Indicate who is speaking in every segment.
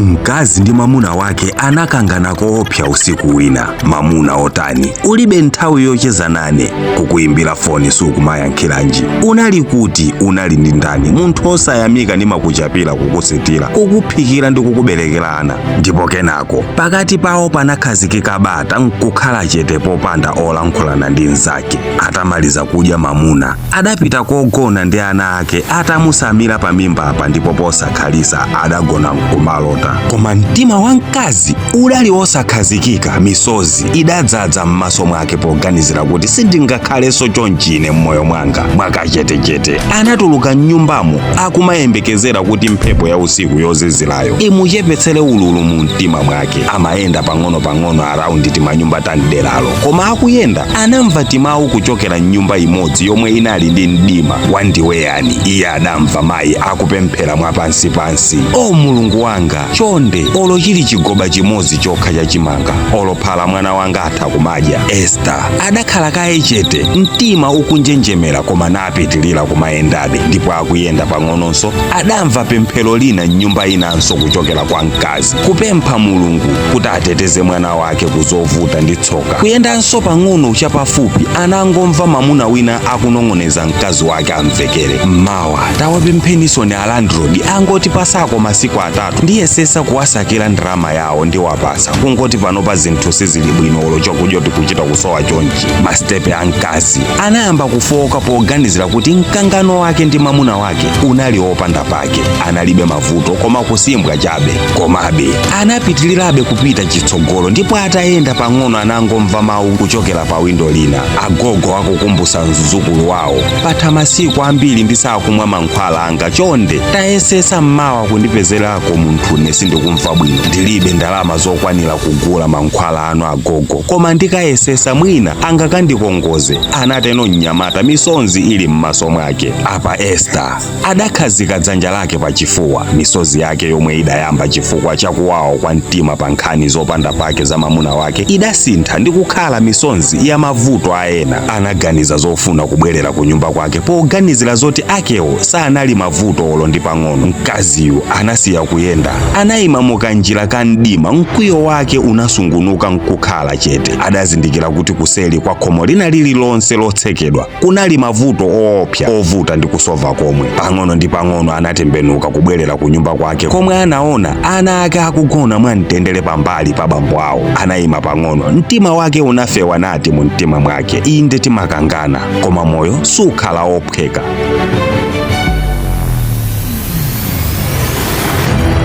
Speaker 1: Mkazi ndi mwamuna wake anakangana koopsa usiku wina. Mwamuna otani, ulibe nthawi yocheza nane, kukuimbira foni sukumayankhilanji. Unali kuti, unali ndi ndani, munthu osayamika ndi makuchapira kukusitira, kukuphikira ndi kukuberekerana. Ndipo kenako pakati pawo panakhazikika bata nkukhala chete popanda olankhulana ndi mnzake. Atamaliza kudya mwamuna adapita kogona ndi ana ake atamusamira pa mimba apa, ndipo posakhalisa adagona nkumalota. Koma mtima wa mkazi udali wosakhazikika. Misozi idadzaza m'maso mwake poganizira kuti sindingakhalenso chonchine m'moyo mwanga. Mwakachetechete anatuluka m'nyumbamo akumayembekezera kuti mphepo ya usiku yozizirayo imuchepetsere ululu mu mtima mwake. Amayenda pang'ono-pang'ono araundi timanyumba tanderalo, koma akuyenda anamva timawu kuchokera m'nyumba imodzi yomwe inali ndi mdima wandiweyani. Iye adamva mayi akupemphera mwapansi-pansi. O Mulungu wanga, chonde olo chili chigoba chimodzi chokha chachimanga, olo phala mwana wanga atha kumadya. Esther adakhala kaye chete, mtima ukunjenjemera, koma napitilira kumayendabe. Ndipo akuyenda pang'ononso adamva pemphero lina m'nyumba inanso kuchokera kwa mkazi, kupempha Mulungu kuti ateteze mwana wake kuzovuta ndi tsoka. Kuyendanso pang'ono chapafupi anangomva mwamuna wina akunong'oneza mkazi wake amvekere. Mmawa tawapempheniso ni alandrodi angoti pasako masiku atatu ndiyesesa kuwasakira ndalama yawo ndi wapasa, kungoti panopa zinthu sizili bwino olo chakudya tikuchita kusowa chonchi. Masitepe a mkazi anayamba kufoka poganizira kuti mkangano wake ndi mwamuna wake unali opanda pake. Analibe mavuto koma kusimbwa chabe. Komabe anapitilirabe kupita chitsogolo, ndipo atayenda pang'ono anangomva mawu kuchokera pa windo lina. Agogo akukumbusa mzukulu wawo, patha masiku ambiri ndisakumwa mankhwala anga, chonde tayesesa mmawa kundipezerako munthu ne sindikumva bwino. Ndilibe ndalama zokwanira kugula mankhwala anu agogo, koma ndikayesesa mwina angakandikongoze. Anateno mnyamata, misonzi ili m'maso mwake. Apa Esther adakhazika dzanja lake pa chifuwa. Misozi yake yomwe idayamba chifukwa chakuwawa kwa mtima pa nkhani zopanda pake za mwamuna wake idasintha ndi kukhala misonzi ya mavuto a ena. Anaganiza zofuna kubwerera ku nyumba kwake poganizira zoti akewo sanali mavuto olo ndi pang'ono. Mkaziyo anasiya kuyenda, anayima mukanjira ka mdima, mkwiyo wake unasungunuka nkukhala chete. Adazindikira kuti kuseli kwa khomo lina lililonse lotsekedwa kunali mavuto oopsa ovuta ndi kusova komwe. Pang'ono ndi pang'ono anatembenuka kubwerera ku nyumba kwake, komwe anaona ana ake akugona mwamtendere pambali pa bambo awo. Anayima pang'ono, mtima wake unafewa nati mu mtima mwake, inde timakangana koma moyo sukhala ophweka.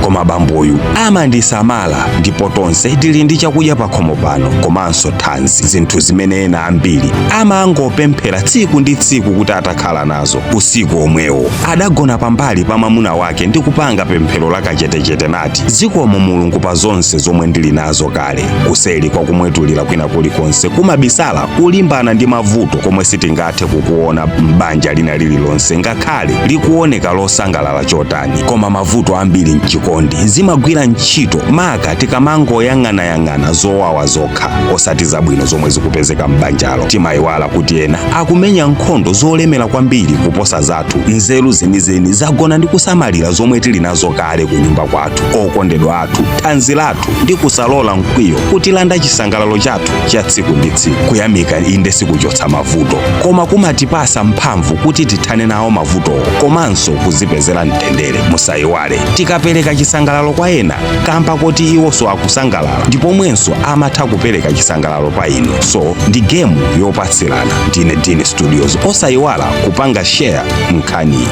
Speaker 1: Koma bamboyu amandisamala, ndipo tonse tili ndi chakudya pakhomo pano komanso thanzi, zinthu zimene ena ambiri amangopemphera tsiku ndi tsiku kuti atakhala nazo. Usiku omwewo adagona pambali pa mwamuna wake ndi kupanga pemphero lakachetechete nati, zikomo Mulungu pa zonse zomwe ndili nazo kale. Kuseli kwa kumwetulira kwina kulikonse kumabisala kulimbana ndi mavuto komwe sitingathe kukuona m'banja lina lililonse ngakhale likuoneka losangalala chotani. Koma mavuto ambiri mchikondi zimagwira ntchito maka tikamangoyang'anayang'ana zowawa zokha osati zabwino zomwe zikupezeka m'banjalo. Timayiwala kuti ena akumenya nkhondo zolemera kwambiri kuposa zathu. Nzeru zenizeni zagona ndi kusamalira zomwe tili nazo kale ku nyumba kwathu, okondedwa athu, thanzi lathu, ndi kusalola mkwiyo kutilanda chisangalalo chathu cha tsiku ndi tsiku. Kuyamika inde sikuchotsa mavuto, koma kumatipasa mphamvu kuti tithane nawo mavutowo komanso kuzipezera mtendere. Musayiwale, tikapereka chisangalalo kwa ena kamba kuti iwonso akusangalala, ndipo mwenso amatha kupereka chisangalalo pa inu. So ndi gemu yopatsirana. Ndine Dini Studios. Osayiwala kupanga share mkhani.